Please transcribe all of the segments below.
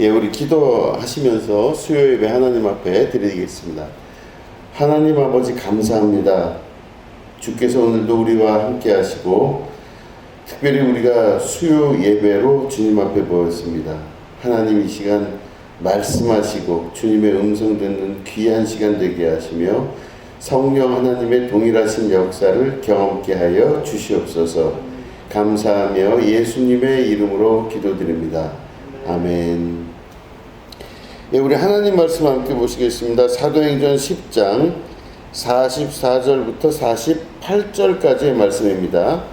예, 우리 기도하시면서 수요 예배 하나님 앞에 드리겠습니다. 하나님 아버지 감사합니다. 주께서 오늘도 우리와 함께 하시고 특별히 우리가 수요 예배로 주님 앞에 모였습니다. 하나님 이 시간 말씀하시고 주님의 음성 듣는 귀한 시간 되게 하시며 성령 하나님의 동일하신 역사를 경험케 하여 주시옵소서. 감사하며 예수님의 이름으로 기도드립니다. 아멘. 예, 우리 하나님 말씀 함께 보시겠습니다. 사도행전 10장 44절부터 48절까지의 말씀입니다.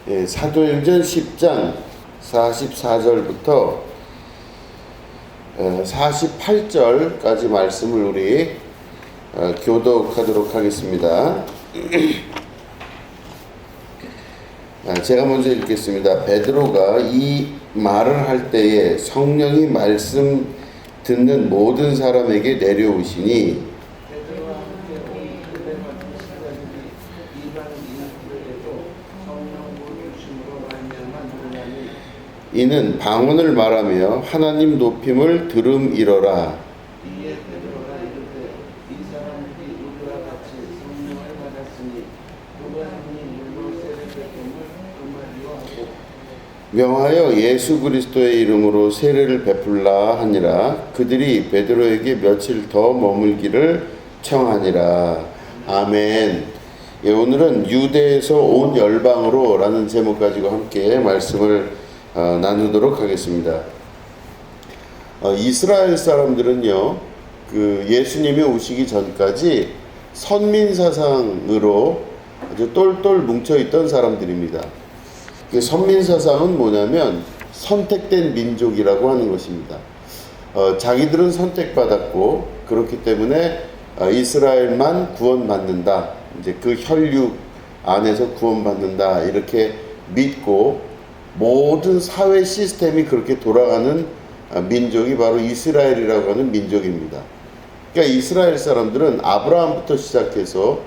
예, 사도행전 10장 44절부터 48절까지 말씀을 우리 교독하도록 하겠습니다. 제가 먼저 읽겠습니다. 베드로가 이 말을 할 때에 성령이 말씀 듣는 모든 사람에게 내려오시니 이는 방언을 말하며 하나님 높임을 들음이러라. 명하여 예수 그리스도의 이름으로 세례를 베풀라 하니라. 그들이 베드로에게 며칠 더 머물기를 청하니라. 아멘. 예, 오늘은 유대에서 온 열방으로 라는 제목 가지고 함께 말씀을 나누도록 하겠습니다. 이스라엘 사람들은요, 그 예수님이 오시기 전까지 선민사상으로 아주 똘똘 뭉쳐있던 사람들입니다. 선민사상은 뭐냐면 선택된 민족이라고 하는 것입니다. 자기들은 선택받았고 그렇기 때문에 이스라엘만 구원받는다, 이제 그 혈육 안에서 구원받는다 이렇게 믿고 모든 사회 시스템이 그렇게 돌아가는 민족이 바로 이스라엘이라고 하는 민족입니다. 그러니까 이스라엘 사람들은 아브라함부터 시작해서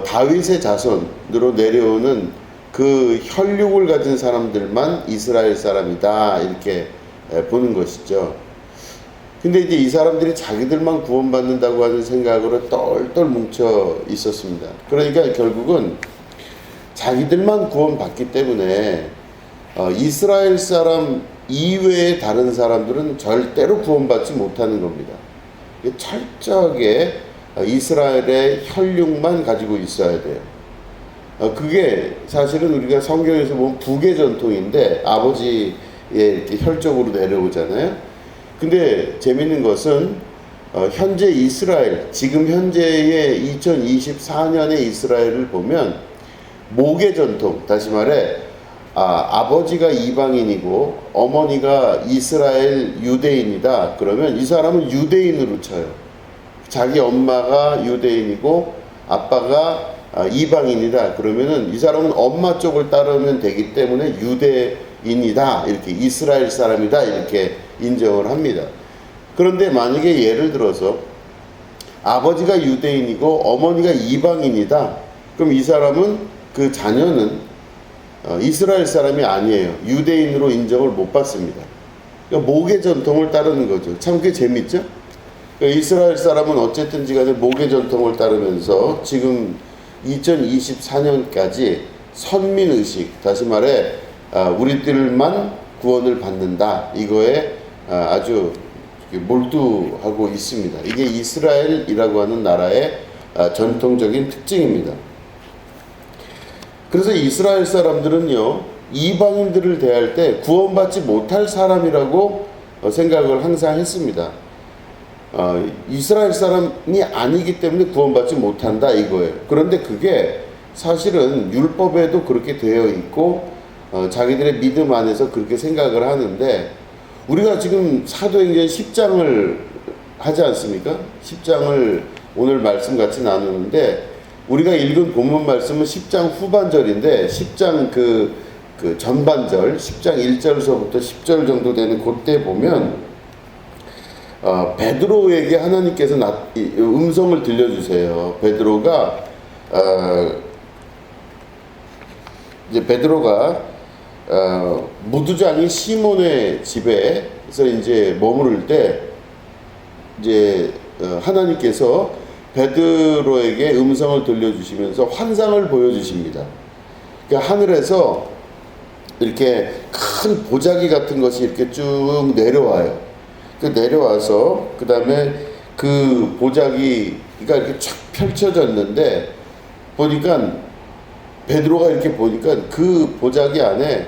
다윗의 자손으로 내려오는 그 혈육을 가진 사람들만 이스라엘 사람이다 이렇게 보는 것이죠. 근데 이제 이 사람들이 자기들만 구원받는다고 하는 생각으로 똘똘 뭉쳐 있었습니다. 그러니까 결국은 자기들만 구원받기 때문에 이스라엘 사람 이외의 다른 사람들은 절대로 구원받지 못하는 겁니다. 철저하게 이스라엘의 혈육만 가지고 있어야 돼요. 그게 사실은 우리가 성경에서 보면 부계 전통인데 아버지의 이렇게 혈족으로 내려오잖아요. 근데 재밌는 것은 현재 이스라엘, 지금 현재의 2024년의 이스라엘을 보면 모계 전통, 다시 말해 아버지가 이방인이고 어머니가 이스라엘 유대인이다. 그러면 이 사람은 유대인으로 쳐요. 자기 엄마가 유대인이고 아빠가 이방인이다. 그러면은 이 사람은 엄마 쪽을 따르면 되기 때문에 유대인이다. 이렇게 이스라엘 사람이다. 이렇게 인정을 합니다. 그런데 만약에 예를 들어서 아버지가 유대인이고 어머니가 이방인이다. 그럼 이 사람은 그 자녀는 이스라엘 사람이 아니에요. 유대인으로 인정을 못 받습니다. 그러니까 모계 전통을 따르는 거죠. 참 그게 재밌죠? 그러니까 이스라엘 사람은 어쨌든지 간에 모계 전통을 따르면서 지금 2024년까지 선민의식, 다시 말해 우리들만 구원을 받는다, 이거에 아주 몰두하고 있습니다. 이게 이스라엘이라고 하는 나라의 전통적인 특징입니다. 그래서 이스라엘 사람들은요, 이방인들을 대할 때 구원받지 못할 사람이라고 생각을 항상 했습니다. 이스라엘 사람이 아니기 때문에 구원받지 못한다 이거예요. 그런데 그게 사실은 율법에도 그렇게 되어 있고 자기들의 믿음 안에서 그렇게 생각을 하는데, 우리가 지금 사도행전 10장을 하지 않습니까? 10장을 오늘 말씀 같이 나누는데, 우리가 읽은 본문 말씀은 10장 후반절인데 10장 그 전반절 10장 1절서부터 10절 정도 되는 그때 보면 베드로에게 하나님께서 음성을 들려주세요. 베드로가 이제 베드로가 무두장이 시몬의 집에서 이제 머무를 때 이제 하나님께서 베드로에게 음성을 들려주시면서 환상을 보여주십니다. 그러니까 하늘에서 이렇게 큰 보자기 같은 것이 이렇게 쭉 내려와요. 그 내려와서 그 다음에 그 보자기가 이렇게 쫙 펼쳐졌는데 보니까 베드로가 이렇게 보니까 그 보자기 안에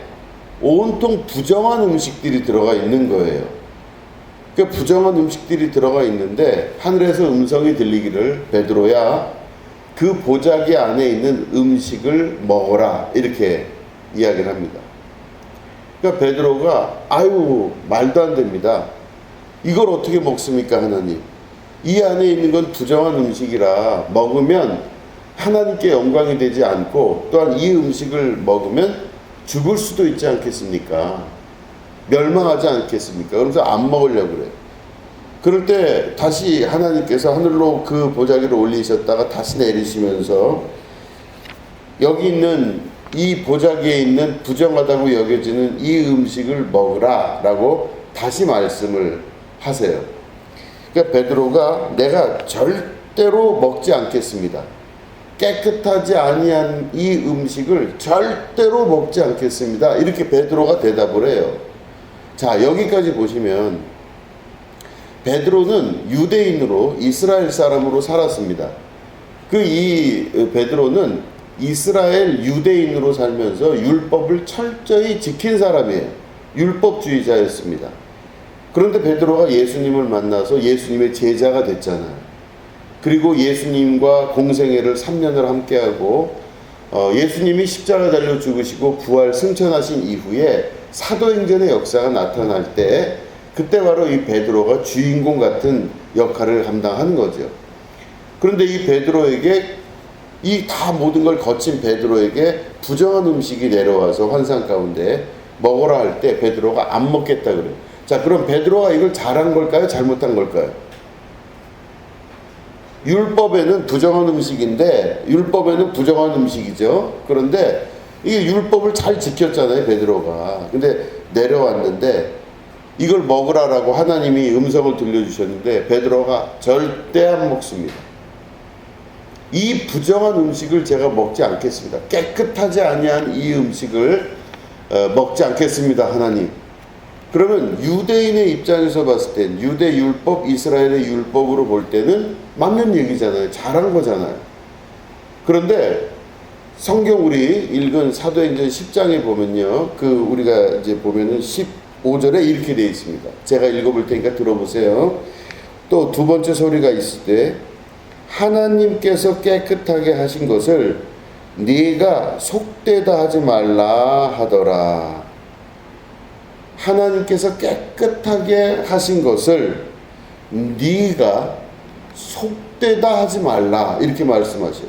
온통 부정한 음식들이 들어가 있는 거예요. 그 부정한 음식들이 들어가 있는데 하늘에서 음성이 들리기를 베드로야 그 보자기 안에 있는 음식을 먹어라 이렇게 이야기를 합니다. 그러니까 베드로가 아유 말도 안 됩니다. 이걸 어떻게 먹습니까 하나님? 이 안에 있는 건 부정한 음식이라 먹으면 하나님께 영광이 되지 않고 또한 이 음식을 먹으면 죽을 수도 있지 않겠습니까? 멸망하지 않겠습니까? 그러면서 안 먹으려고 그래요. 그럴 때 다시 하나님께서 하늘로 그 보자기를 올리셨다가 다시 내리시면서 여기 있는 이 보자기에 있는 부정하다고 여겨지는 이 음식을 먹으라 라고 다시 말씀을 하세요. 그러니까 베드로가 내가 절대로 먹지 않겠습니다. 깨끗하지 아니한 이 음식을 절대로 먹지 않겠습니다. 이렇게 베드로가 대답을 해요. 자, 여기까지 보시면 베드로는 유대인으로 이스라엘 사람으로 살았습니다. 이 베드로는 이스라엘 유대인으로 살면서 율법을 철저히 지킨 사람이에요. 율법주의자였습니다. 그런데 베드로가 예수님을 만나서 예수님의 제자가 됐잖아요. 그리고 예수님과 공생애를 3년을 함께하고 예수님이 십자가 달려 죽으시고 부활 승천하신 이후에 사도행전의 역사가 나타날 때 그때 바로 이 베드로가 주인공 같은 역할을 감당하는 거죠. 그런데 이 베드로에게 이 다 모든 걸 거친 베드로에게 부정한 음식이 내려와서 환상 가운데 먹으라 할 때 베드로가 안 먹겠다 그래요. 자, 그럼 베드로가 이걸 잘한 걸까요? 잘못한 걸까요? 율법에는 부정한 음식인데 율법에는 부정한 음식이죠. 그런데 이게 율법을 잘 지켰잖아요, 베드로가. 근데 내려왔는데 이걸 먹으라라고 하나님이 음성을 들려주셨는데 베드로가 절대 안 먹습니다. 이 부정한 음식을 제가 먹지 않겠습니다. 깨끗하지 아니한 이 음식을 먹지 않겠습니다, 하나님. 그러면 유대인의 입장에서 봤을 땐 유대 율법, 이스라엘의 율법으로 볼 때는 맞는 얘기잖아요. 잘한 거잖아요. 그런데 성경 우리 읽은 사도행전 10장에 보면요. 우리가 이제 보면은 15절에 이렇게 되어 있습니다. 제가 읽어볼 테니까 들어보세요. 또 두 번째 소리가 있을 때 하나님께서 깨끗하게 하신 것을 네가 속되다 하지 말라 하더라. 하나님께서 깨끗하게 하신 것을 네가 속되다 하지 말라 이렇게 말씀하셔요.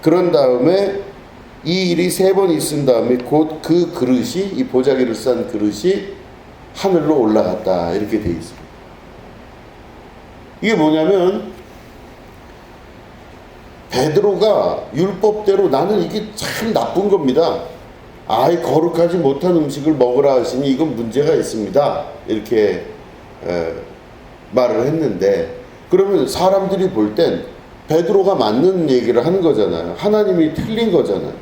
그런 다음에 이 일이 3번 있은 다음에 곧 그 그릇이 이 보자기를 싼 그릇이 하늘로 올라갔다 이렇게 되어 있습니다. 이게 뭐냐면 베드로가 율법대로 나는 이게 참 나쁜 겁니다. 거룩하지 못한 음식을 먹으라 하시니 이건 문제가 있습니다. 이렇게 말을 했는데 그러면 사람들이 볼 땐 베드로가 맞는 얘기를 하는 거잖아요. 하나님이 틀린 거잖아요.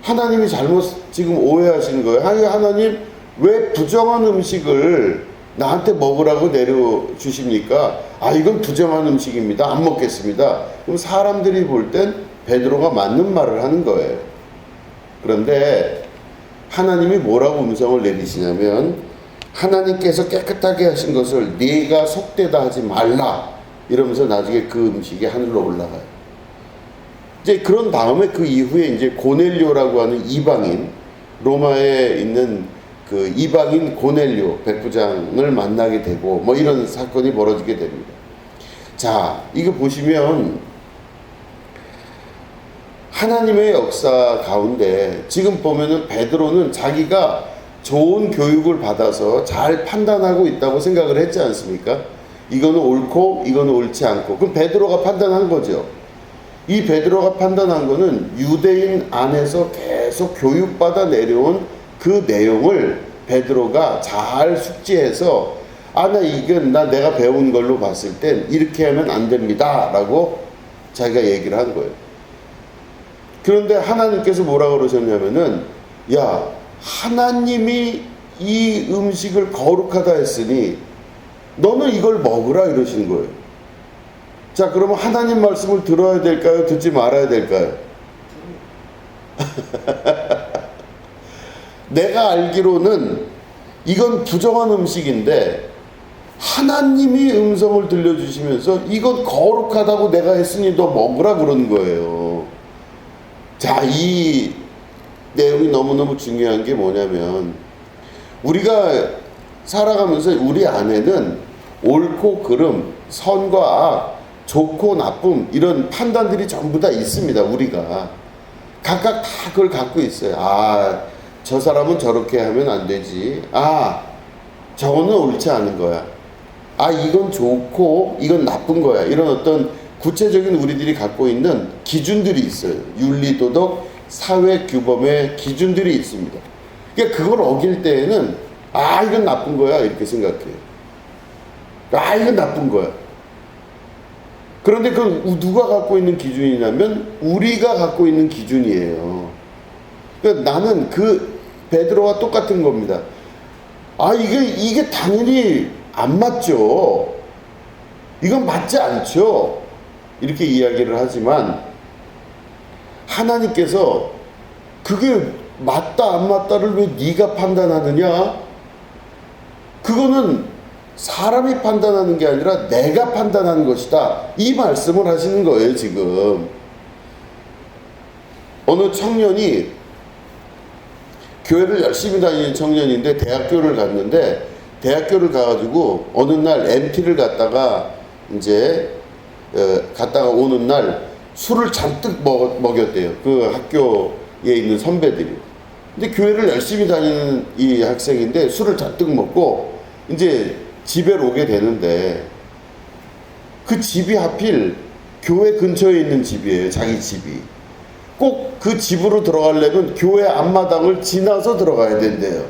하나님이 잘못 지금 오해하시는 거예요. 하나님 왜 부정한 음식을 나한테 먹으라고 내려주십니까? 이건 부정한 음식입니다. 안 먹겠습니다. 그럼 사람들이 볼 땐 베드로가 맞는 말을 하는 거예요. 그런데 하나님이 뭐라고 음성을 내리시냐면 하나님께서 깨끗하게 하신 것을 네가 속되다 하지 말라 이러면서 나중에 그 음식이 하늘로 올라가요. 이제 그런 다음에 그 이후에 이제 고넬료라고 하는 이방인 로마에 있는 그 이방인 고넬료 백부장을 만나게 되고 뭐 이런 사건이 벌어지게 됩니다. 자, 이거 보시면 하나님의 역사 가운데 지금 보면은 베드로는 자기가 좋은 교육을 받아서 잘 판단하고 있다고 생각을 했지 않습니까? 이거는 옳고 이거는 옳지 않고. 그럼 베드로가 판단한 거죠. 이 베드로가 판단한 거는 유대인 안에서 계속 교육받아 내려온 그 그 내용을 베드로가 잘 숙지해서 내가 배운 걸로 봤을 땐 이렇게 하면 안 됩니다 라고 자기가 얘기를 한 거예요. 그런데 하나님께서 뭐라 그러셨냐면은, 야, 하나님이 이 음식을 거룩하다 했으니 너는 이걸 먹으라 이러신 거예요. 자, 그러면 하나님 말씀을 들어야 될까요? 듣지 말아야 될까요? 내가 알기로는 이건 부정한 음식인데 하나님이 음성을 들려주시면서 이건 거룩하다고 내가 했으니 너 먹으라 그런 거예요. 자, 이 내용이 너무너무 중요한 게 뭐냐면, 우리가 살아가면서 우리 안에는 옳고 그름, 선과 악, 좋고 나쁨, 이런 판단들이 전부 다 있습니다. 우리가 각각 다 그걸 갖고 있어요. 저 사람은 저렇게 하면 안 되지. 저거는 옳지 않은 거야. 이건 좋고 이건 나쁜 거야. 이런 어떤 구체적인 우리들이 갖고 있는 기준들이 있어요. 윤리도덕, 사회규범의 기준들이 있습니다. 그러니까 그걸 어길 때에는 이건 나쁜 거야 이렇게 생각해요. 이건 나쁜 거야. 그런데 그건 누가 갖고 있는 기준이냐면 우리가 갖고 있는 기준이에요. 그러니까 나는 그 베드로와 똑같은 겁니다. 이게 당연히 안 맞죠. 이건 맞지 않죠. 이렇게 이야기를 하지만 하나님께서 그게 맞다 안 맞다를 왜 네가 판단하느냐? 그거는 사람이 판단하는 게 아니라 내가 판단하는 것이다. 이 말씀을 하시는 거예요, 지금. 어느 청년이 교회를 열심히 다니는 청년인데 대학교를 갔는데, 대학교를 가가지고 어느 날 MT를 갔다가 갔다가 오는 날 술을 잔뜩 먹였대요. 그 학교에 있는 선배들이. 근데 교회를 열심히 다니는 이 학생인데 술을 잔뜩 먹고 이제 집에 오게 되는데, 그 집이 하필 교회 근처에 있는 집이에요. 자기 집이. 꼭 그 집으로 들어가려면 교회 앞마당을 지나서 들어가야 된대요.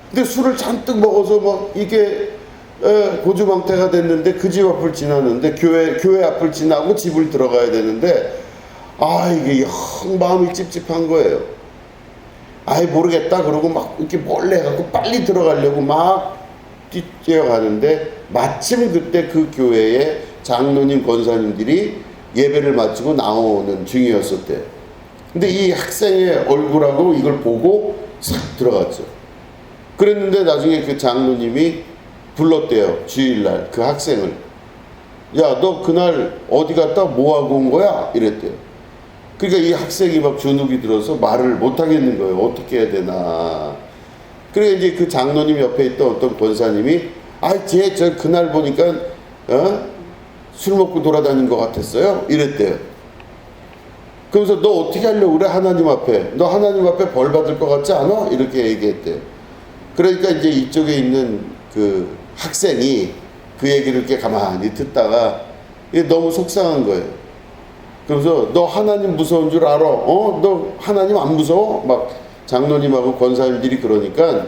근데 술을 잔뜩 먹어서 이게 고주망태가 됐는데 그 집 앞을 지나는데 교회 앞을 지나고 집을 들어가야 되는데 이게 영 마음이 찝찝한 거예요. 모르겠다 그러고 막 이렇게 몰래 해갖고 빨리 들어가려고 막 뛰어가는데, 마침 그때 그 교회에 장로님 권사님들이 예배를 마치고 나오는 중이었었대요. 근데 이 학생의 얼굴하고 이걸 보고 싹 들어갔죠. 그랬는데 나중에 그 장로님이 불렀대요. 주일날 그 학생을. 야, 너 그날 어디 갔다 뭐 하고 온 거야? 이랬대요. 그러니까 이 학생이 막 주눅이 들어서 말을 못 하겠는 거예요. 어떻게 해야 되나. 그래 이제 그 장로님 옆에 있던 어떤 권사님이 저 그날 보니까 술 먹고 돌아다닌 것 같았어요. 이랬대요. 그러면서 너 어떻게 하려고 그래? 하나님 앞에. 너 하나님 앞에 벌 받을 것 같지 않아? 이렇게 얘기했대요. 그러니까 이제 이쪽에 있는 그 학생이 그 얘기를 이렇게 가만히 듣다가 이게 너무 속상한 거예요. 그래서 너 하나님 무서운 줄 알아? 너 하나님 안 무서워? 막 장로님하고 권사님들이 그러니까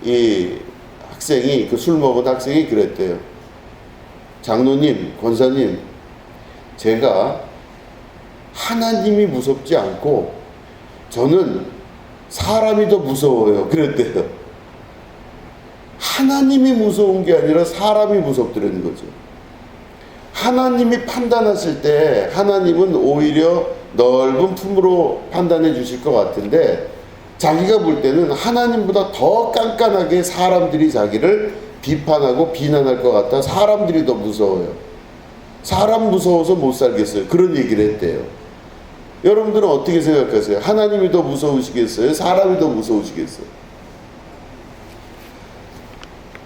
이 학생이, 그 술 먹은 학생이 그랬대요. 장로님, 권사님, 제가 하나님이 무섭지 않고 저는 사람이 더 무서워요. 그랬대요. 하나님이 무서운 게 아니라 사람이 무섭더라는 거죠. 하나님이 판단하실 때 하나님은 오히려 넓은 품으로 판단해 주실 것 같은데, 자기가 볼 때는 하나님보다 더 깐깐하게 사람들이 자기를 비판하고 비난할 것 같아 사람들이 더 무서워요. 사람 무서워서 못 살겠어요. 그런 얘기를 했대요. 여러분들은 어떻게 생각하세요? 하나님이 더 무서우시겠어요? 사람이 더 무서우시겠어요?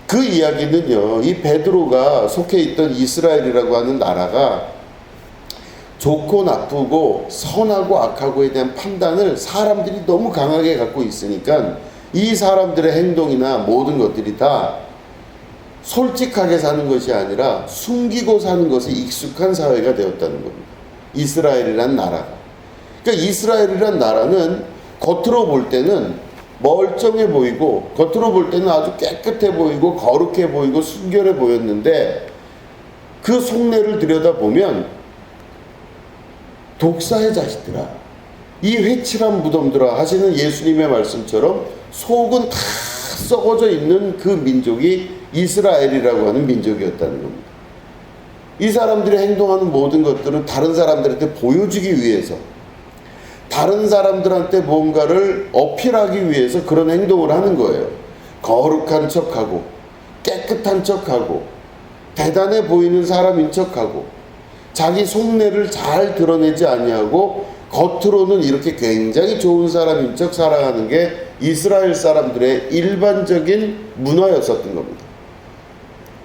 그 이야기는요, 이 베드로가 속해 있던 이스라엘이라고 하는 나라가 좋고 나쁘고 선하고 악하고에 대한 판단을 사람들이 너무 강하게 갖고 있으니까 이 사람들의 행동이나 모든 것들이 다 솔직하게 사는 것이 아니라 숨기고 사는 것에 익숙한 사회가 되었다는 겁니다. 이스라엘이란 나라가. 그러니까 이스라엘이란 나라는 겉으로 볼 때는 멀쩡해 보이고 겉으로 볼 때는 아주 깨끗해 보이고 거룩해 보이고 순결해 보였는데 그 속내를 들여다보면 독사의 자식들아, 이 회칠한 무덤들아 하시는 예수님의 말씀처럼 속은 다 썩어져 있는 그 민족이 이스라엘이라고 하는 민족이었다는 겁니다. 이 사람들이 행동하는 모든 것들은 다른 사람들한테 보여주기 위해서, 다른 사람들한테 뭔가를 어필하기 위해서 그런 행동을 하는 거예요. 거룩한 척하고 깨끗한 척하고 대단해 보이는 사람인 척하고 자기 속내를 잘 드러내지 아니하고 겉으로는 이렇게 굉장히 좋은 사람인 척 살아가는 게 이스라엘 사람들의 일반적인 문화였었던 겁니다.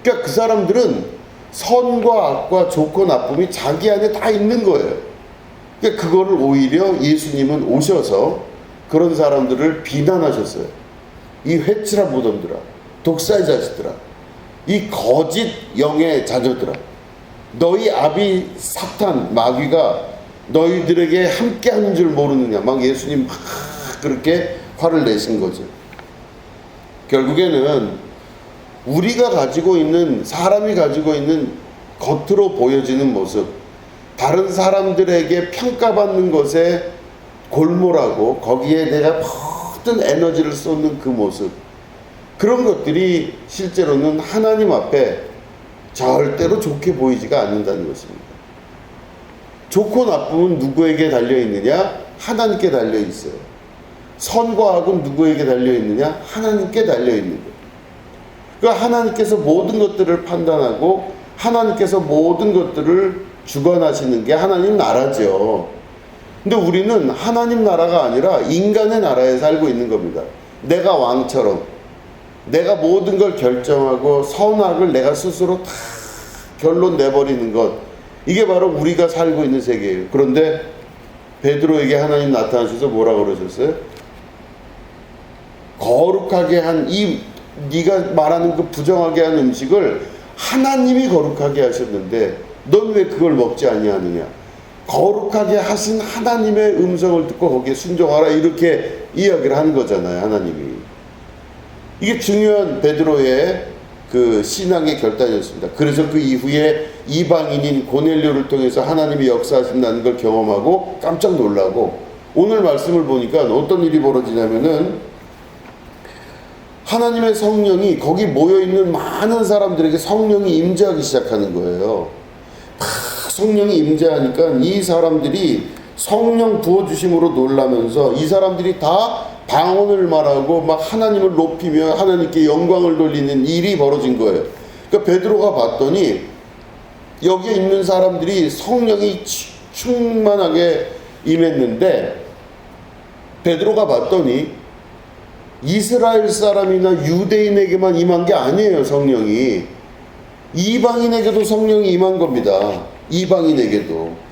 그러니까 그 사람들은 선과 악과 좋고 나쁨이 자기 안에 다 있는 거예요. 그러니까 그거를 오히려 예수님은 오셔서 그런 사람들을 비난하셨어요. 이 회칠한 무덤들아, 독사의 자식들아, 이 거짓 영의 자녀들아, 너희 아비 사탄 마귀가 너희들에게 함께하는 줄 모르느냐. 막 예수님 막 그렇게 화를 내신 거죠. 결국에는 우리가 가지고 있는, 사람이 가지고 있는 겉으로 보여지는 모습, 다른 사람들에게 평가받는 것에 골몰하고 거기에 내가 모든 에너지를 쏟는 그 모습, 그런 것들이 실제로는 하나님 앞에 절대로 좋게 보이지가 않는다는 것입니다. 좋고 나쁨은 누구에게 달려있느냐? 하나님께 달려있어요. 선과 악은 누구에게 달려있느냐? 하나님께 달려있는 거예요. 그러니까 하나님께서 모든 것들을 판단하고 하나님께서 모든 것들을 주관하시는 게 하나님 나라죠. 근데 우리는 하나님 나라가 아니라 인간의 나라에 살고 있는 겁니다. 내가 왕처럼 내가 모든 걸 결정하고 선악을 내가 스스로 다 결론 내버리는 것, 이게 바로 우리가 살고 있는 세계예요. 그런데 베드로에게 하나님 나타나셔서 뭐라고 그러셨어요? 거룩하게 한 이 네가 말하는 그 부정하게 한 음식을 하나님이 거룩하게 하셨는데 넌 왜 그걸 먹지 아니하느냐? 거룩하게 하신 하나님의 음성을 듣고 거기에 순종하라, 이렇게 이야기를 하는 거잖아요. 하나님이. 이게 중요한 베드로의 그 신앙의 결단이었습니다. 그래서 그 이후에 이방인인 고넬료를 통해서 하나님이 역사하신다는 걸 경험하고 깜짝 놀라고, 오늘 말씀을 보니까 어떤 일이 벌어지냐면은 하나님의 성령이 거기 모여있는 많은 사람들에게 성령이 임재하기 시작하는 거예요. 막 성령이 임재하니까 이 사람들이 성령 부어주심으로 놀라면서 이 사람들이 다 방언을 말하고 막 하나님을 높이며 하나님께 영광을 돌리는 일이 벌어진 거예요. 그러니까 베드로가 봤더니 여기에 있는 사람들이 성령이 충만하게 임했는데, 베드로가 봤더니 이스라엘 사람이나 유대인에게만 임한 게 아니에요. 성령이 이방인에게도 성령이 임한 겁니다. 이방인에게도.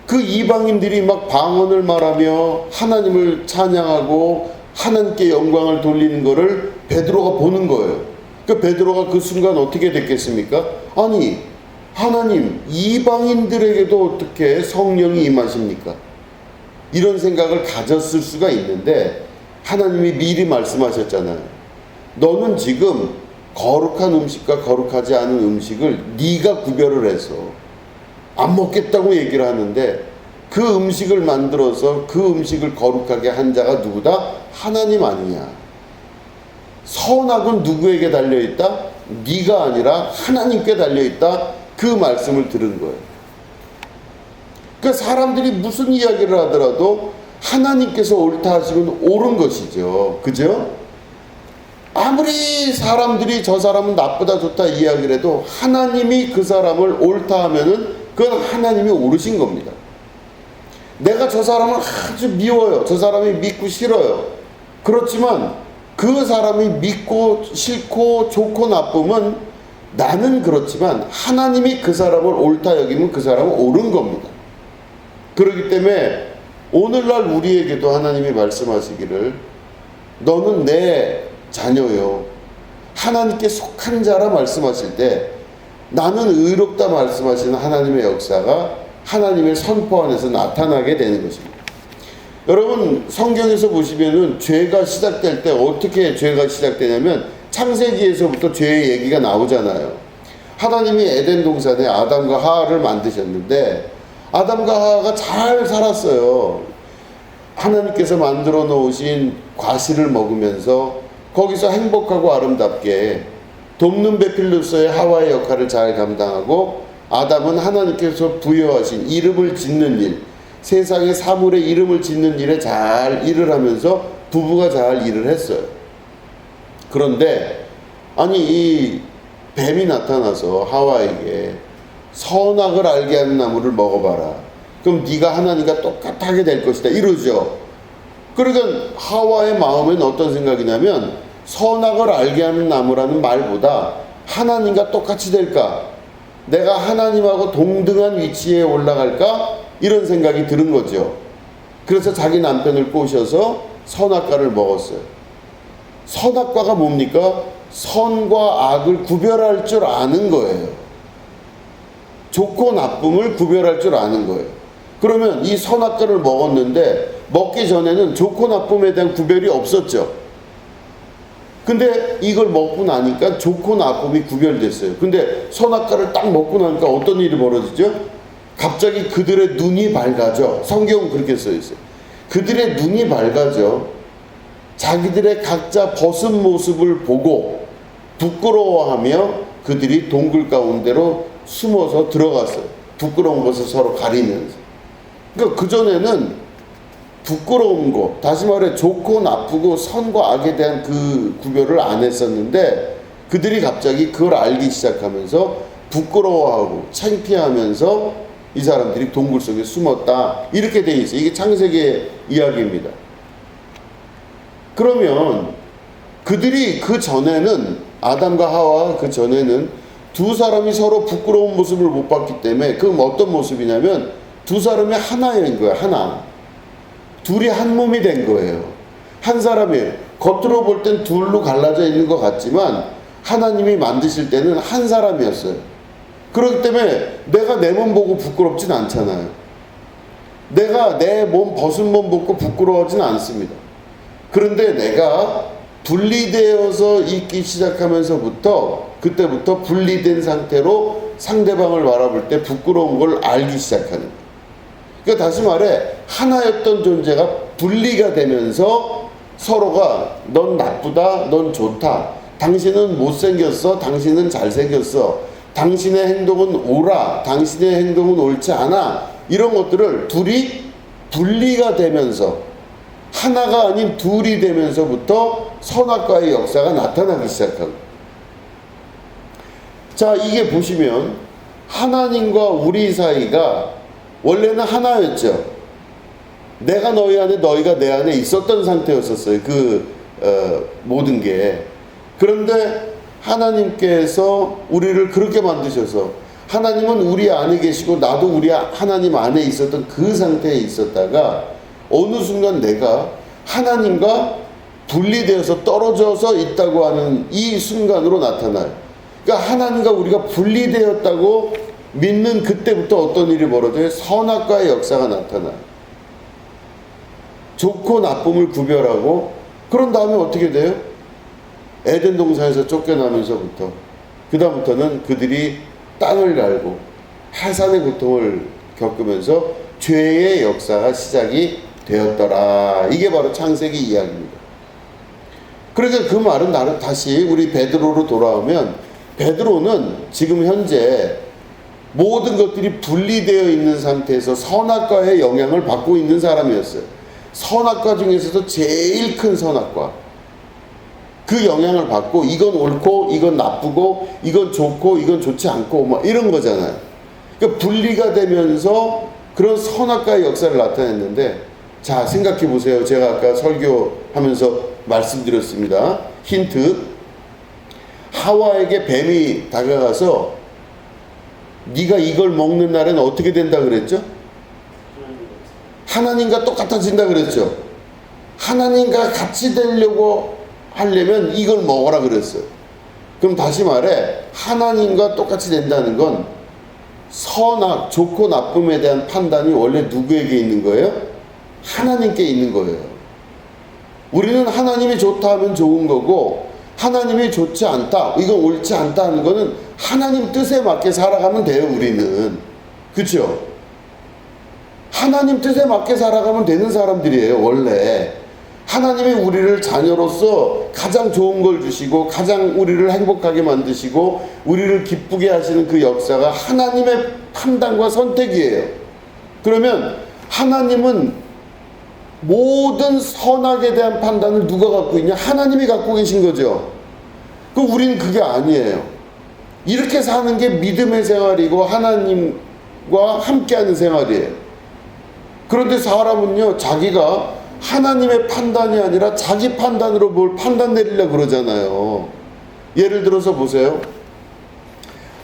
그 이방인들이 막 방언을 말하며 하나님을 찬양하고 하나님께 영광을 돌리는 거를 베드로가 보는 거예요. 그 베드로가 그 순간 어떻게 됐겠습니까? 아니, 하나님, 이방인들에게도 어떻게 성령이 임하십니까? 이런 생각을 가졌을 수가 있는데, 하나님이 미리 말씀하셨잖아요. 너는 지금 거룩한 음식과 거룩하지 않은 음식을 네가 구별을 해서 안 먹겠다고 얘기를 하는데, 그 음식을 만들어서 그 음식을 거룩하게 한 자가 누구다? 하나님 아니냐. 선악은 누구에게 달려있다? 네가 아니라 하나님께 달려있다. 그 말씀을 들은 거예요. 그러니까 사람들이 무슨 이야기를 하더라도 하나님께서 옳다 하시면 옳은 것이죠. 그죠? 아무리 사람들이 저 사람은 나쁘다 좋다 이야기를 해도 하나님이 그 사람을 옳다 하면은 그건 하나님이 옳으신 겁니다. 내가 저 사람을 아주 미워요. 저 사람이 믿고 싫어요. 그렇지만 그 사람이 믿고 싫고 좋고 나쁨은 나는 그렇지만 하나님이 그 사람을 옳다 여기면 그 사람은 옳은 겁니다. 그렇기 때문에 오늘날 우리에게도 하나님이 말씀하시기를 너는 내 자녀요, 하나님께 속한 자라 말씀하실 때 나는 의롭다 말씀하시는 하나님의 역사가 하나님의 선포 안에서 나타나게 되는 것입니다. 여러분 성경에서 보시면은 죄가 시작될 때 어떻게 죄가 시작되냐면 창세기에서부터 죄의 얘기가 나오잖아요. 하나님이 에덴 동산에 아담과 하와를 만드셨는데 아담과 하와가 잘 살았어요. 하나님께서 만들어 놓으신 과실을 먹으면서 거기서 행복하고 아름답게 돕는 배필로서의 하와의 역할을 잘 감당하고 아담은 하나님께서 부여하신 이름을 짓는 일, 세상의 사물의 이름을 짓는 일에 잘 일을 하면서 부부가 잘 일을 했어요. 그런데 아니 이 뱀이 나타나서 하와에게 선악을 알게 하는 나무를 먹어봐라. 그럼 네가 하나님과 똑같하게 될 것이다. 이러죠. 그러니까 하와의 마음에는 어떤 생각이냐면 선악을 알게 하는 나무라는 말보다 하나님과 똑같이 될까? 내가 하나님하고 동등한 위치에 올라갈까? 이런 생각이 드는 거죠. 그래서 자기 남편을 꼬셔서 선악과를 먹었어요. 선악과가 뭡니까? 선과 악을 구별할 줄 아는 거예요. 좋고 나쁨을 구별할 줄 아는 거예요. 그러면 이 선악과를 먹었는데 먹기 전에는 좋고 나쁨에 대한 구별이 없었죠. 근데 이걸 먹고 나니까 좋고 나쁨이 구별됐어요. 근데 선악과를 딱 먹고 나니까 어떤 일이 벌어지죠? 갑자기 그들의 눈이 밝아져. 성경은 그렇게 써 있어요. 그들의 눈이 밝아져. 자기들의 각자 벗은 모습을 보고 부끄러워하며 그들이 동굴 가운데로 숨어서 들어갔어요. 부끄러운 것을 서로 가리면서. 그러니까 그전에는 부끄러운 거, 다시 말해 좋고 나쁘고 선과 악에 대한 그 구별을 안 했었는데 그들이 갑자기 그걸 알기 시작하면서 부끄러워하고 창피하면서 이 사람들이 동굴 속에 숨었다. 이렇게 돼 있어요. 이게 창세기의 이야기입니다. 그러면 그들이 그 전에는 아담과 하와 그 전에는 두 사람이 서로 부끄러운 모습을 못 봤기 때문에 그럼 어떤 모습이냐면 두 사람이 하나인 거예요. 하나. 둘이 한 몸이 된 거예요. 한 사람이 겉으로 볼 땐 둘로 갈라져 있는 것 같지만 하나님이 만드실 때는 한 사람이었어요. 그렇기 때문에 내가 내 몸 보고 부끄럽진 않잖아요. 내가 내 몸 벗은 몸 보고 부끄러워하진 않습니다. 그런데 내가 분리되어서 있기 시작하면서부터 그때부터 분리된 상태로 상대방을 바라볼 때 부끄러운 걸 알기 시작하는 거예요. 그러니까 다시 말해 하나였던 존재가 분리가 되면서 서로가 넌 나쁘다, 넌 좋다, 당신은 못생겼어, 당신은 잘생겼어, 당신의 행동은 옳아, 당신의 행동은 옳지 않아, 이런 것들을 둘이 분리가 되면서 하나가 아닌 둘이 되면서부터 선악과의 역사가 나타나기 시작하고. 자, 이게 보시면 하나님과 우리 사이가 원래는 하나였죠. 내가 너희 안에 너희가 내 안에 있었던 상태였었어요. 모든 게. 그런데 하나님께서 우리를 그렇게 만드셔서 하나님은 우리 안에 계시고 나도 우리 하나님 안에 있었던 그 상태에 있었다가 어느 순간 내가 하나님과 분리되어서 떨어져서 있다고 하는 이 순간으로 나타나요. 그러니까 하나님과 우리가 분리되었다고 믿는 그때부터 어떤 일이 벌어져요? 선악과의 역사가 나타나요. 좋고 나쁨을 구별하고 그런 다음에 어떻게 돼요? 에덴 동산에서 쫓겨나면서부터 그 다음부터는 그들이 땅을 갈고 해산의 고통을 겪으면서 죄의 역사가 시작이 되었더라. 이게 바로 창세기 이야기입니다. 그러니까 그 말은 나를 다시 우리 베드로로 돌아오면 베드로는 지금 현재 모든 것들이 분리되어 있는 상태에서 선악과의 영향을 받고 있는 사람이었어요. 선악과 중에서도 제일 큰 선악과. 그 영향을 받고 이건 옳고 이건 나쁘고 이건 좋고 이건 좋지 않고 뭐 이런 거잖아요. 그러니까 분리가 되면서 그런 선악과의 역사를 나타냈는데 자 생각해 보세요. 제가 아까 설교하면서 말씀드렸습니다. 힌트. 하와에게 뱀이 다가가서 네가 이걸 먹는 날엔 어떻게 된다 그랬죠? 하나님과 똑같아진다 그랬죠. 하나님과 같이 되려고 하려면 이걸 먹어라 그랬어요. 그럼 다시 말해 하나님과 똑같이 된다는 건 선악, 좋고 나쁨에 대한 판단이 원래 누구에게 있는 거예요? 하나님께 있는 거예요. 우리는 하나님이 좋다 하면 좋은 거고, 하나님이 좋지 않다, 이건 옳지 않다 하는 거는 하나님 뜻에 맞게 살아가면 돼요, 우리는. 그렇죠? 하나님 뜻에 맞게 살아가면 되는 사람들이에요, 원래. 하나님이 우리를 자녀로서 가장 좋은 걸 주시고 가장 우리를 행복하게 만드시고 우리를 기쁘게 하시는 그 역사가 하나님의 판단과 선택이에요. 그러면 하나님은 모든 선악에 대한 판단을 누가 갖고 있냐? 하나님이 갖고 계신 거죠. 그럼 우리는 그게 아니에요. 이렇게 사는 게 믿음의 생활이고 하나님과 함께하는 생활이에요. 그런데 사람은요, 자기가 하나님의 판단이 아니라 자기 판단으로 뭘 판단 내리려고 그러잖아요. 예를 들어서 보세요.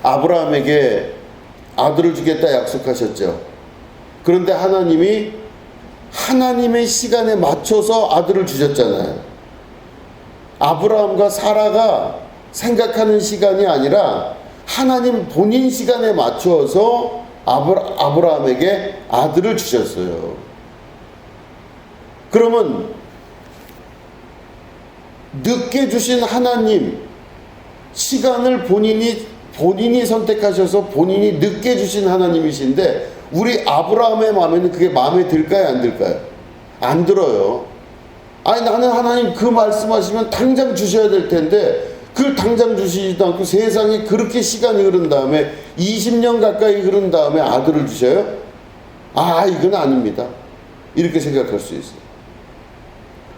아브라함에게 아들을 주겠다 약속하셨죠. 그런데 하나님이 하나님의 시간에 맞춰서 아들을 주셨잖아요. 아브라함과 사라가 생각하는 시간이 아니라 하나님 본인 시간에 맞춰서 아브라함에게 아들을 주셨어요. 그러면 늦게 주신 하나님, 시간을 본인이 선택하셔서 본인이 늦게 주신 하나님이신데 우리 아브라함의 마음에는 그게 마음에 들까요, 안 들까요? 안 들어요. 아니, 나는 하나님 그 말씀하시면 당장 주셔야 될 텐데 그걸 당장 주시지도 않고 세상에 그렇게 시간이 흐른 다음에 20년 가까이 흐른 다음에 아들을 주셔요? 아, 이건 아닙니다. 이렇게 생각할 수 있어요.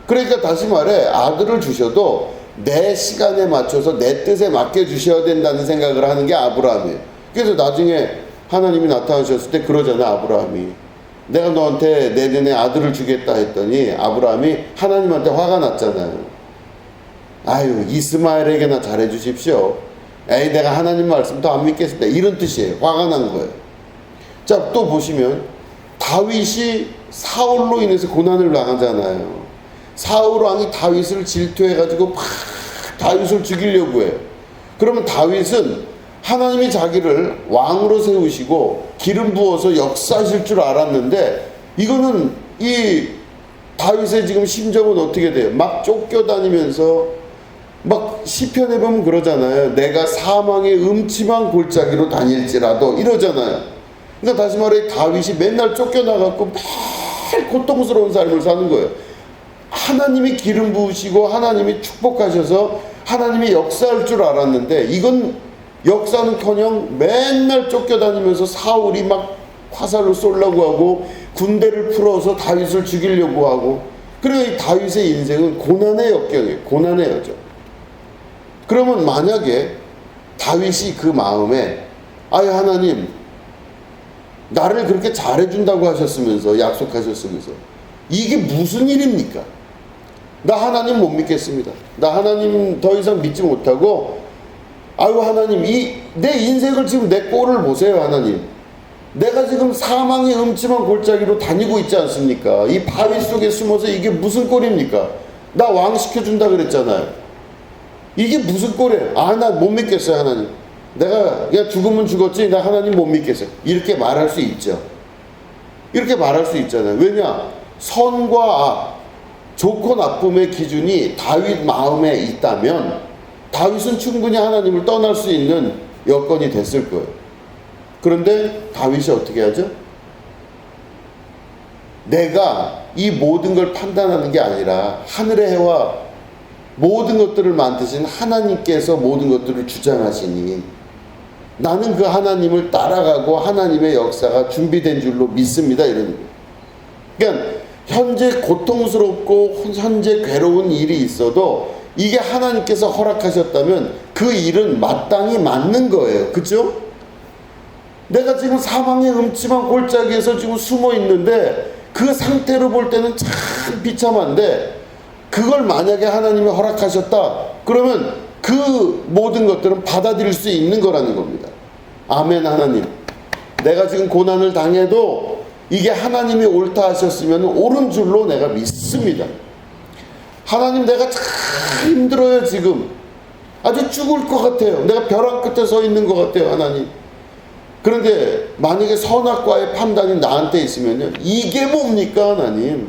그러니까 다시 말해, 아들을 주셔도 내 시간에 맞춰서 내 뜻에 맞게 주셔야 된다는 생각을 하는 게 아브라함이에요. 그래서 나중에 하나님이 나타나셨을 때 그러잖아요, 아브라함이. 내가 너한테 내년에 아들을 주겠다 했더니 아브라함이 하나님한테 화가 났잖아요. 아유, 이스마엘에게나 잘해 주십시오. 에이, 내가 하나님 말씀도 안 믿겠습니다. 이런 뜻이에요. 화가 난 거예요. 자, 또 보시면 다윗이 사울로 인해서 고난을 당하잖아요. 사울 왕이 다윗을 질투해가지고 막 다윗을 죽이려고 해요. 그러면 다윗은 하나님이 자기를 왕으로 세우시고 기름 부어서 역사하실 줄 알았는데 이거는 이 다윗의 지금 심정은 어떻게 돼요? 막 쫓겨다니면서 막 시편에 보면 그러잖아요. 내가 사망의 음침한 골짜기로 다닐지라도 이러잖아요. 그러니까 다시 말해 다윗이 맨날 쫓겨나갖고 매일 고통스러운 삶을 사는 거예요. 하나님이 기름 부으시고 하나님이 축복하셔서 하나님이 역사할 줄 알았는데 이건 역사는커녕 맨날 쫓겨다니면서 사울이 막 화살로 쏘려고 하고 군대를 풀어서 다윗을 죽이려고 하고, 그러니까 이 다윗의 인생은 고난의 역경이에요. 고난의 여정. 그러면 만약에 다윗이 그 마음에 아유, 하나님 나를 그렇게 잘해준다고 하셨으면서 약속하셨으면서 이게 무슨 일입니까? 나 하나님 못 믿겠습니다. 나 하나님 더 이상 믿지 못하고, 아유 하나님 내 인생을 지금 내 꼴을 보세요. 하나님, 내가 지금 사망의 음침한 골짜기로 다니고 있지 않습니까? 이 바위 속에 숨어서 이게 무슨 꼴입니까? 나 왕 시켜준다 그랬잖아요. 이게 무슨 꼴이에요? 아, 나 못 믿겠어요. 하나님, 내가 그냥 죽으면 죽었지 나 하나님 못 믿겠어요. 이렇게 말할 수 있죠. 이렇게 말할 수 있잖아요. 왜냐? 선과 악, 좋고 나쁨의 기준이 다윗 마음에 있다면 다윗은 충분히 하나님을 떠날 수 있는 여건이 됐을 거예요. 그런데 다윗이 어떻게 하죠? 내가 이 모든 걸 판단하는 게 아니라 하늘의 해와 모든 것들을 만드신 하나님께서 모든 것들을 주장하시니 나는 그 하나님을 따라가고 하나님의 역사가 준비된 줄로 믿습니다. 이러는 거예요. 그러니까 현재 고통스럽고 현재 괴로운 일이 있어도 이게 하나님께서 허락하셨다면 그 일은 마땅히 맞는 거예요. 그렇죠? 내가 지금 사망의 음침한 골짜기에서 지금 숨어 있는데 그 상태로 볼 때는 참 비참한데 그걸 만약에 하나님이 허락하셨다 그러면 그 모든 것들은 받아들일 수 있는 거라는 겁니다. 아멘. 하나님, 내가 지금 고난을 당해도 이게 하나님이 옳다 하셨으면 옳은 줄로 내가 믿습니다. 하나님, 내가 참 힘들어요. 지금 아주 죽을 것 같아요. 내가 벼랑 끝에 서 있는 것 같아요. 하나님, 그런데 만약에 선악과의 판단이 나한테 있으면요, 이게 뭡니까 하나님?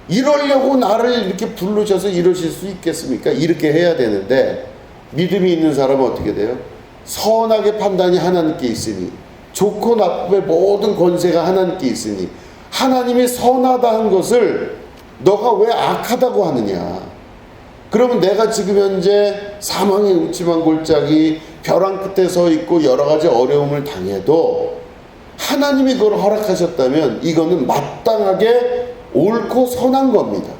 이러려고 나를 이렇게 부르셔서 이러실 수 있겠습니까? 이렇게 해야 되는데, 믿음이 있는 사람은 어떻게 돼요? 선악의 판단이 하나님께 있으니, 좋고 나쁨의 모든 권세가 하나님께 있으니, 하나님이 선하다 한 것을 너가 왜 악하다고 하느냐? 그러면 내가 지금 현재 사망의 음침한 골짜기, 벼랑 끝에 서 있고 여러 가지 어려움을 당해도 하나님이 그걸 허락하셨다면 이거는 마땅하게 옳고 선한 겁니다.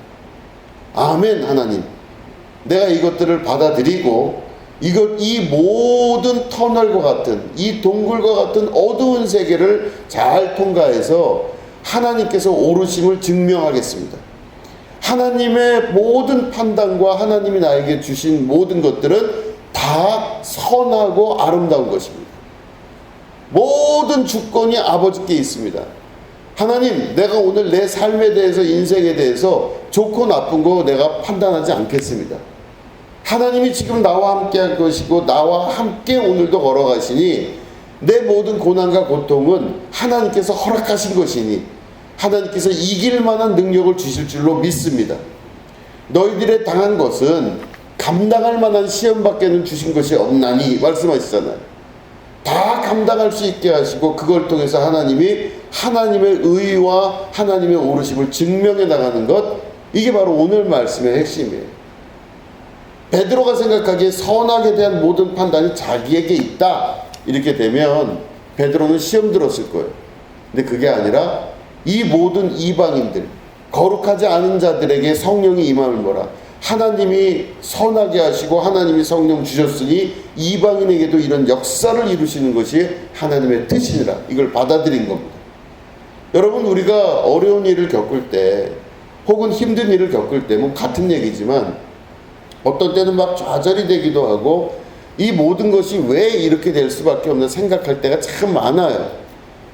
아멘. 하나님, 내가 이것들을 받아들이고 이 모든 터널과 같은, 이 동굴과 같은 어두운 세계를 잘 통과해서 하나님께서 옳으심을 증명하겠습니다. 하나님의 모든 판단과 하나님이 나에게 주신 모든 것들은 다 선하고 아름다운 것입니다. 모든 주권이 아버지께 있습니다. 하나님, 내가 오늘 내 삶에 대해서, 인생에 대해서 좋고 나쁜 거 내가 판단하지 않겠습니다. 하나님이 지금 나와 함께 할 것이고 나와 함께 오늘도 걸어가시니 내 모든 고난과 고통은 하나님께서 허락하신 것이니 하나님께서 이길 만한 능력을 주실 줄로 믿습니다. 너희들의 당한 것은 감당할 만한 시험밖에는 주신 것이 없나니 말씀하시잖아요. 다 감당할 수 있게 하시고 그걸 통해서 하나님이 하나님의 의와 하나님의 오르심을 증명해 나가는 것, 이게 바로 오늘 말씀의 핵심이에요. 베드로가 생각하기에 선악에 대한 모든 판단이 자기에게 있다 이렇게 되면 베드로는 시험 들었을 거예요. 근데 그게 아니라 이 모든 이방인들, 거룩하지 않은 자들에게 성령이 임함을 뭐라? 하나님이 선하게 하시고 하나님이 성령 주셨으니 이방인에게도 이런 역사를 이루시는 것이 하나님의 뜻이니라. 이걸 받아들인 겁니다. 여러분, 우리가 어려운 일을 겪을 때 혹은 힘든 일을 겪을 때 뭐 같은 얘기지만 어떤 때는 막 좌절이 되기도 하고 이 모든 것이 왜 이렇게 될 수밖에 없나 생각할 때가 참 많아요.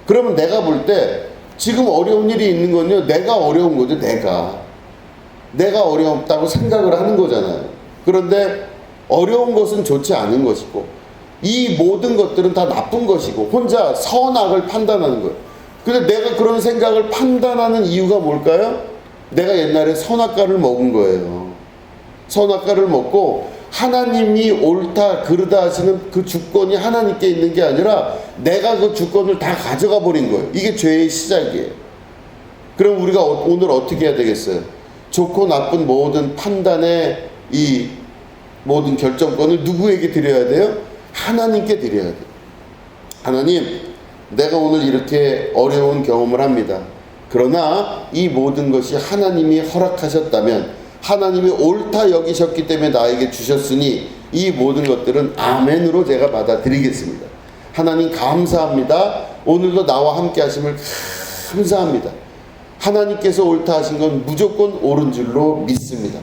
그러면 내가 볼 때 지금 어려운 일이 있는 건요, 내가 어려운 거죠. 내가 어렵다고 생각을 하는 거잖아요. 그런데 어려운 것은 좋지 않은 것이고 이 모든 것들은 다 나쁜 것이고 혼자 선악을 판단하는 거예요. 근데 내가 그런 생각을 판단하는 이유가 뭘까요? 내가 옛날에 선악과를 먹은 거예요. 선악과를 먹고 하나님이 옳다 그르다 하시는 그 주권이 하나님께 있는 게 아니라 내가 그 주권을 다 가져가 버린 거예요. 이게 죄의 시작이에요. 그럼 우리가 오늘 어떻게 해야 되겠어요? 좋고 나쁜 모든 판단의 이 모든 결정권을 누구에게 드려야 돼요? 하나님께 드려야 돼요. 하나님, 내가 오늘 이렇게 어려운 경험을 합니다. 그러나 이 모든 것이 하나님이 허락하셨다면, 하나님이 옳다 여기셨기 때문에 나에게 주셨으니 이 모든 것들은 아멘으로 제가 받아들이겠습니다. 하나님 감사합니다. 오늘도 나와 함께 하심을 감사합니다. 하나님께서 옳다 하신 건 무조건 옳은 줄로 믿습니다.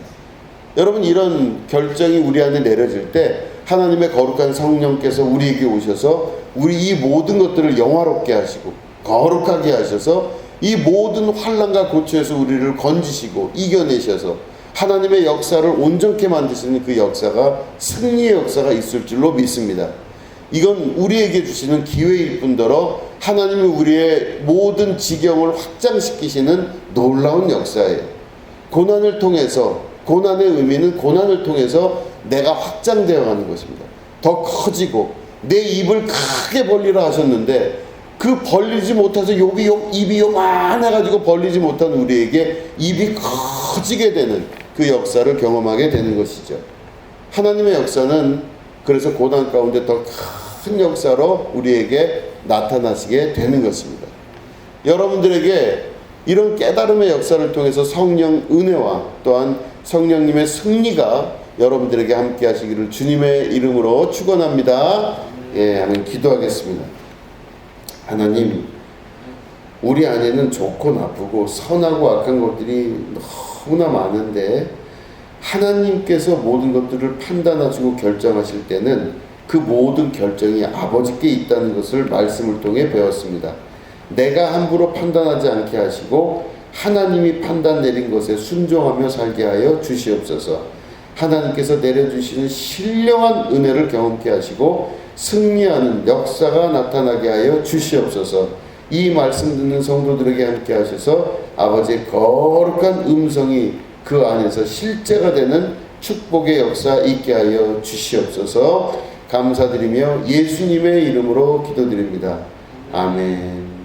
여러분, 이런 결정이 우리 안에 내려질 때 하나님의 거룩한 성령께서 우리에게 오셔서 우리 이 모든 것들을 영화롭게 하시고 거룩하게 하셔서 이 모든 환난과 고초에서 우리를 건지시고 이겨내셔서 하나님의 역사를 온전케 만드시는 그 역사가, 승리의 역사가 있을 줄로 믿습니다. 이건 우리에게 주시는 기회일 뿐더러 하나님이 우리의 모든 지경을 확장시키시는 놀라운 역사예요. 고난을 통해서, 고난의 의미는 고난을 통해서 내가 확장되어 가는 것입니다. 더 커지고 내 입을 크게 벌리라 하셨는데 그 벌리지 못해서 입이 요만해가지고 벌리지 못한 우리에게 입이 커지게 되는 그 역사를 경험하게 되는 것이죠. 하나님의 역사는 그래서 고난 가운데 더 큰 역사로 우리에게 나타나시게 되는 것입니다. 여러분들에게 이런 깨달음의 역사를 통해서 성령 은혜와 또한 성령님의 승리가 여러분들에게 함께 하시기를 주님의 이름으로 축원합니다. 아멘. 기도하겠습니다. 하나님, 우리 안에는 좋고 나쁘고 선하고 악한 것들이 너무나 많은데 하나님께서 모든 것들을 판단하시고 결정하실 때는 그 모든 결정이 아버지께 있다는 것을 말씀을 통해 배웠습니다. 내가 함부로 판단하지 않게 하시고 하나님이 판단 내린 것에 순종하며 살게 하여 주시옵소서. 하나님께서 내려주시는 신령한 은혜를 경험케 하시고 승리하는 역사가 나타나게 하여 주시옵소서. 이 말씀 듣는 성도들에게 함께 하셔서 아버지의 거룩한 음성이 그 안에서 실제가 되는 축복의 역사 있게 하여 주시옵소서. 감사드리며 예수님의 이름으로 기도드립니다. 아멘.